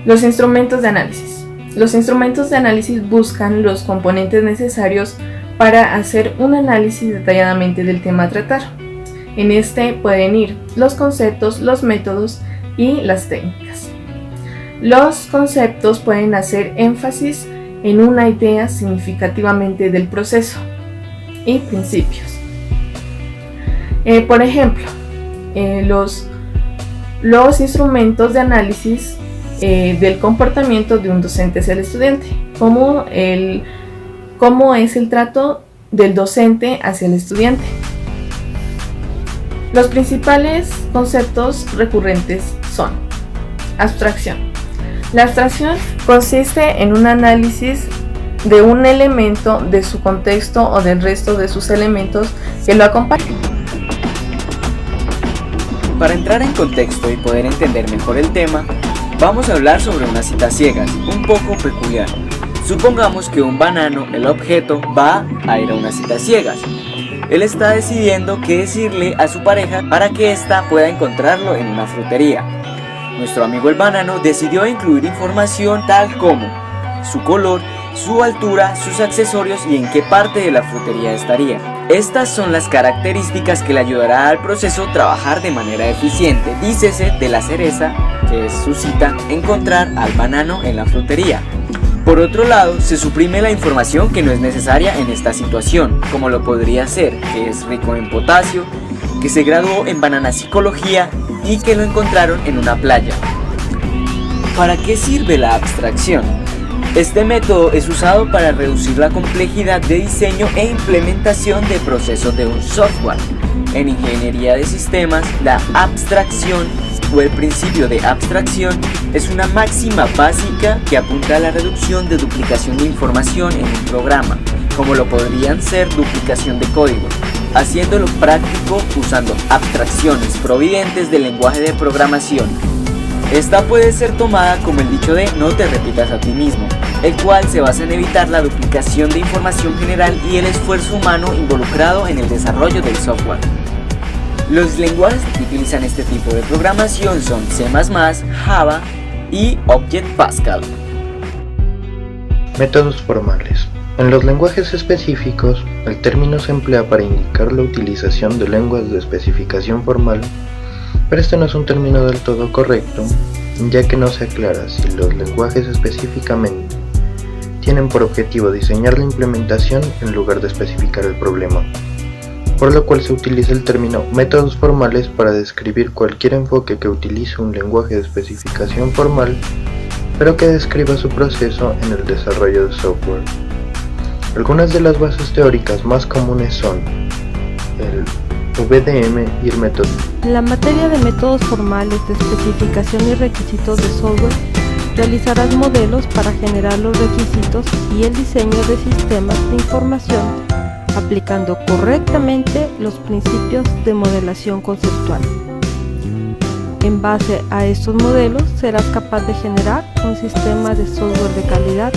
Los instrumentos de análisis. Los instrumentos de análisis buscan los componentes necesarios para hacer un análisis detalladamente del tema a tratar. En este pueden ir los conceptos, los métodos y las técnicas. Los conceptos pueden hacer énfasis en una idea significativamente del proceso y principios. Por ejemplo, los instrumentos de análisis del comportamiento de un docente hacia el estudiante, cómo es el trato del docente hacia el estudiante. Los principales conceptos recurrentes son abstracción. La abstracción consiste en un análisis de un elemento, de su contexto o del resto de sus elementos que lo acompañan. Para entrar en contexto y poder entender mejor el tema, vamos a hablar sobre una cita ciegas, un poco peculiar. Supongamos que un banano, el objeto, va a ir a una cita ciegas. Él está decidiendo qué decirle a su pareja para que ésta pueda encontrarlo en una frutería. Nuestro amigo el banano decidió incluir información tal como su color, su altura, sus accesorios y en qué parte de la frutería estaría. Estas son las características que le ayudará al proceso trabajar de manera eficiente. Dícese de la cereza, que es su cita, encontrar al banano en la frutería. Por otro lado, se suprime la información que no es necesaria en esta situación, como lo podría ser que es rico en potasio, que se graduó en bananapsicología y que lo encontraron en una playa. ¿Para qué sirve la abstracción? Este método es usado para reducir la complejidad de diseño e implementación de procesos de un software. En ingeniería de sistemas, la abstracción o el principio de abstracción es una máxima básica que apunta a la reducción de duplicación de información en un programa, como lo podrían ser duplicación de código, haciéndolo práctico usando abstracciones provenientes del lenguaje de programación. Esta puede ser tomada como el dicho de no te repitas a ti mismo, el cual se basa en evitar la duplicación de información general y el esfuerzo humano involucrado en el desarrollo del software. Los lenguajes que utilizan este tipo de programación son C++, Java y Object Pascal. Métodos formales. En los lenguajes específicos, el término se emplea para indicar la utilización de lenguas de especificación formal, pero este no es un término del todo correcto, ya que no se aclara si los lenguajes específicamente tienen por objetivo diseñar la implementación en lugar de especificar el problema, por lo cual se utiliza el término métodos formales para describir cualquier enfoque que utilice un lenguaje de especificación formal, pero que describa su proceso en el desarrollo de software. Algunas de las bases teóricas más comunes son el VDM y el método. En la materia de métodos formales de especificación y requisitos de software, realizarás modelos para generar los requisitos y el diseño de sistemas de información, aplicando correctamente los principios de modelación conceptual. En base a estos modelos, serás capaz de generar un sistema de software de calidad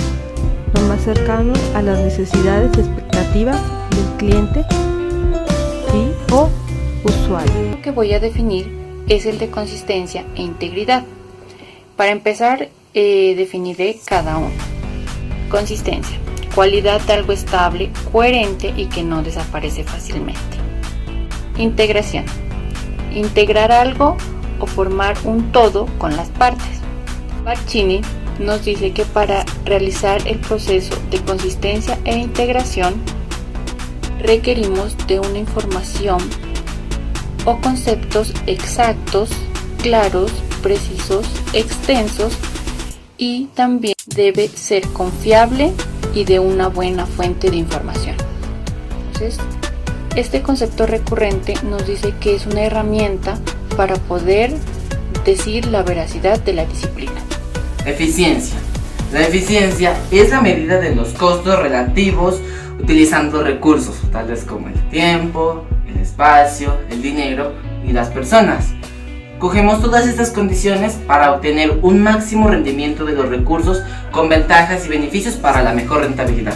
lo más cercano a las necesidades y expectativas del cliente o usuario. Lo que voy a definir es el de consistencia e integridad. Para empezar, definiré cada uno. Consistencia: cualidad de algo estable, coherente y que no desaparece fácilmente. Integración: integrar algo o formar un todo con las partes. Barcini nos dice que para realizar el proceso de consistencia e integración requerimos de una información o conceptos exactos, claros, precisos, extensos, y también debe ser confiable y de una buena fuente de información. Entonces, este concepto recurrente nos dice que es una herramienta para poder decir la veracidad de la disciplina. Eficiencia. La eficiencia es la medida de los costos relativos utilizando recursos tales como el tiempo, el espacio, el dinero y las personas. Cogemos todas estas condiciones para obtener un máximo rendimiento de los recursos con ventajas y beneficios para la mejor rentabilidad.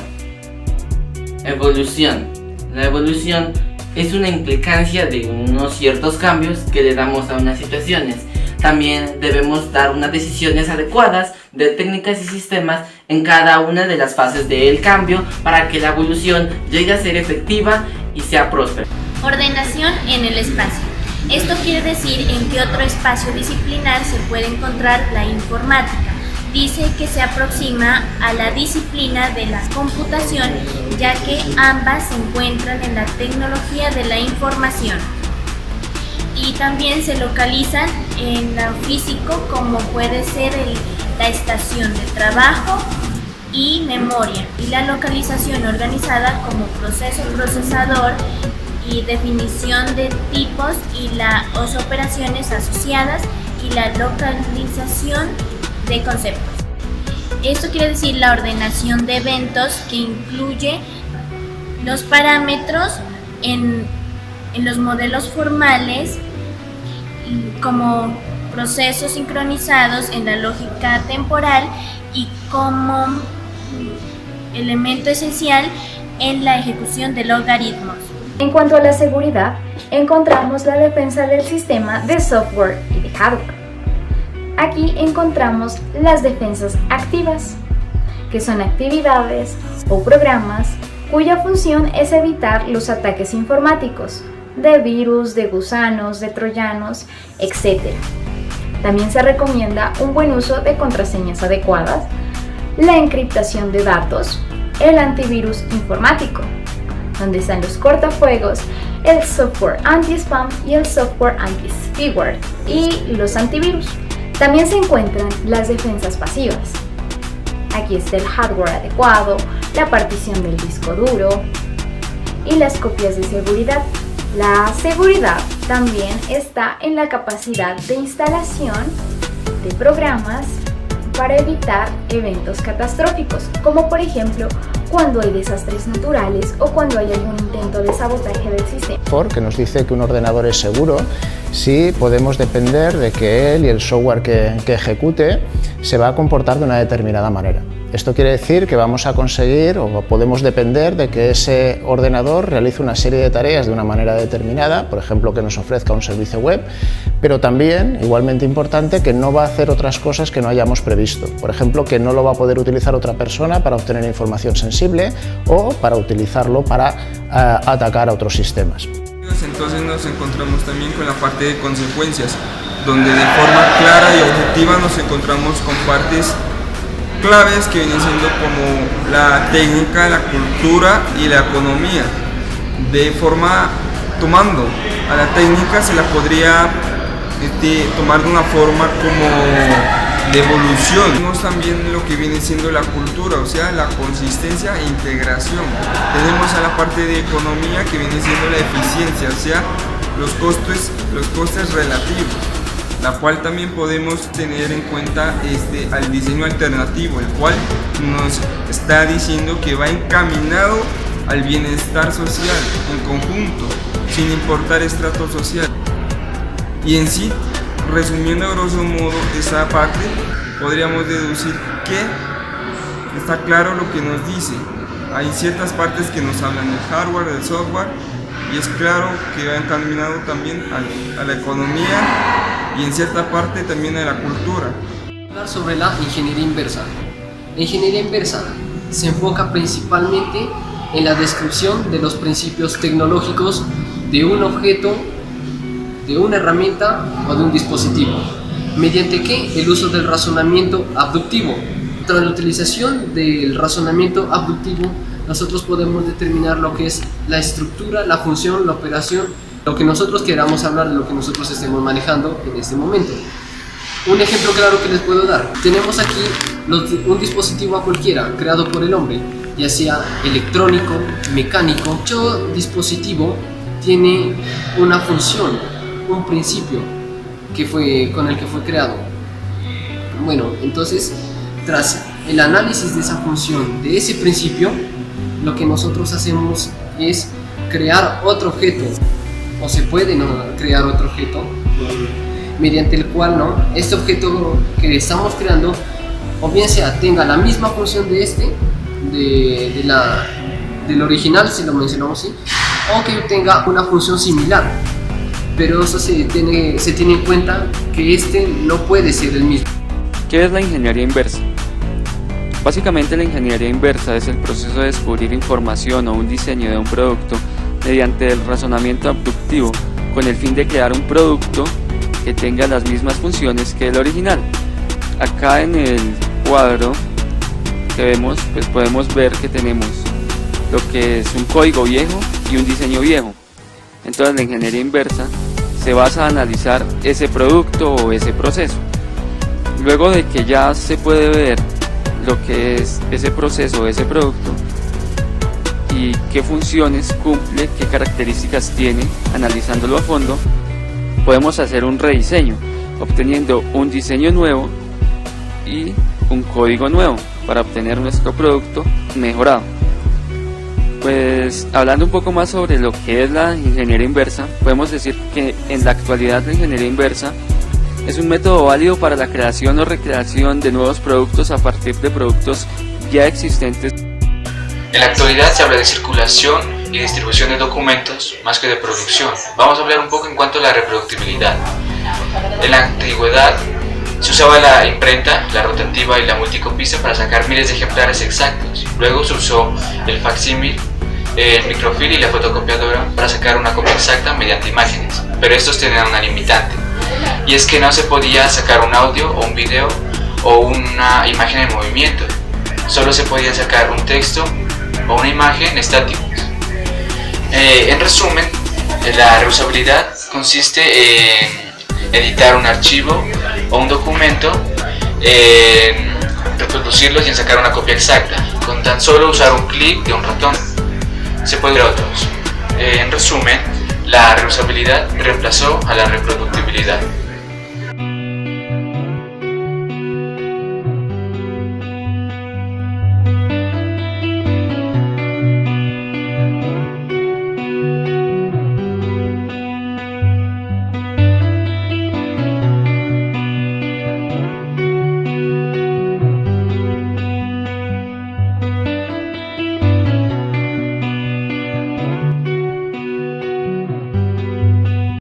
Evolución. La evolución es una implicancia de unos ciertos cambios que le damos a unas situaciones. También debemos dar unas decisiones adecuadas de técnicas y sistemas en cada una de las fases del cambio para que la evolución llegue a ser efectiva y sea próspera. Ordenación en el espacio. Esto quiere decir en qué otro espacio disciplinar se puede encontrar la informática. Dice que se aproxima a la disciplina de la computación, ya que ambas se encuentran en la tecnología de la información. Y también se localizan en lo físico, como puede ser la estación de trabajo y memoria, y la localización organizada como proceso procesador y definición de tipos y las operaciones asociadas y la localización de conceptos. Esto quiere decir la ordenación de eventos, que incluye los parámetros en los modelos formales como procesos sincronizados en la lógica temporal y como elemento esencial en la ejecución de logaritmos. En cuanto a la seguridad, encontramos la defensa del sistema de software y de hardware. Aquí encontramos las defensas activas, que son actividades o programas cuya función es evitar los ataques informáticos, de virus, de gusanos, de troyanos, etc. También se recomienda un buen uso de contraseñas adecuadas, la encriptación de datos, el antivirus informático, donde están los cortafuegos, el software anti-spam y el software anti-spyware, y los antivirus. También se encuentran las defensas pasivas. Aquí está el hardware adecuado, la partición del disco duro y las copias de seguridad. La seguridad también está en la capacidad de instalación de programas para evitar eventos catastróficos, como por ejemplo cuando hay desastres naturales o cuando hay algún intento de sabotaje del sistema. Que nos dice que un ordenador es seguro si podemos depender de que él y el software que ejecute se va a comportar de una determinada manera. Esto quiere decir que vamos a conseguir o podemos depender de que ese ordenador realice una serie de tareas de una manera determinada, por ejemplo, que nos ofrezca un servicio web, pero también, igualmente importante, que no va a hacer otras cosas que no hayamos previsto. Por ejemplo, que no lo va a poder utilizar otra persona para obtener información sensible o para utilizarlo para atacar a otros sistemas. Entonces nos encontramos también con la parte de consecuencias, donde de forma clara y objetiva nos encontramos con partes claves que vienen siendo como la técnica, la cultura y la economía. De forma, tomando a la técnica se la podría tomar de una forma como de evolución. Tenemos también lo que viene siendo la cultura, o sea, la consistencia e integración. Tenemos a la parte de economía que viene siendo la eficiencia, o sea, los costes relativos, la cual también podemos tener en cuenta al diseño alternativo, el cual nos está diciendo que va encaminado al bienestar social en conjunto, sin importar estrato social. Y en sí, resumiendo a grosso modo esa parte, podríamos deducir que está claro lo que nos dice. Hay ciertas partes que nos hablan del hardware, del software, y es claro que va encaminado también a la economía y en cierta parte también a la cultura. Hablar sobre la ingeniería inversa. La ingeniería inversa se enfoca principalmente en la descripción de los principios tecnológicos de un objeto, de una herramienta o de un dispositivo. ¿Mediante qué? El uso del razonamiento abductivo. Tras la utilización del razonamiento abductivo, nosotros podemos determinar lo que es la estructura, la función, la operación, lo que nosotros queramos hablar de lo que nosotros estemos manejando en este momento. Un ejemplo claro que les puedo dar. Tenemos aquí un dispositivo a cualquiera creado por el hombre, ya sea electrónico, mecánico. Dicho dispositivo tiene una función, un principio con el que fue creado. Bueno, entonces, tras el análisis de esa función, de ese principio, lo que nosotros hacemos es crear otro objeto, o se puede crear otro objeto, mediante el cual este objeto que estamos creando, o bien sea tenga la misma función de del original, si lo mencionamos así, o que tenga una función similar, pero eso se tiene en cuenta que no puede ser el mismo. ¿Qué es la ingeniería inversa? Básicamente la ingeniería inversa es el proceso de descubrir información o un diseño de un producto mediante el razonamiento abductivo con el fin de crear un producto que tenga las mismas funciones que el original. Acá en el cuadro que vemos, pues podemos ver que tenemos lo que es un código viejo y un diseño viejo. Entonces la ingeniería inversa se basa en analizar ese producto o ese proceso. Luego de que ya se puede ver lo que es ese proceso o ese producto y qué funciones cumple, qué características tiene, analizándolo a fondo, podemos hacer un rediseño, obteniendo un diseño nuevo y un código nuevo para obtener nuestro producto mejorado. Pues hablando un poco más sobre lo que es la ingeniería inversa, podemos decir que en la actualidad la ingeniería inversa es un método válido para la creación o recreación de nuevos productos a partir de productos ya existentes. En la actualidad se habla de circulación y distribución de documentos más que de producción. Vamos a hablar un poco en cuanto a la reproductibilidad. En la antigüedad se usaba la imprenta, la rotativa y la multicopista para sacar miles de ejemplares exactos. Luego se usó el facsímil, el microfilm y la fotocopiadora para sacar una copia exacta mediante imágenes, pero estos tenían una limitante, y es que no se podía sacar un audio o un video o una imagen en movimiento, solo se podía sacar un texto o una imagen estáticos. En resumen, la reusabilidad consiste en editar un archivo o un documento, reproducirlos y en sacar una copia exacta, con tan solo usar un clic de un ratón. Se puede ver otros. En resumen, la reusabilidad reemplazó a la reproductibilidad.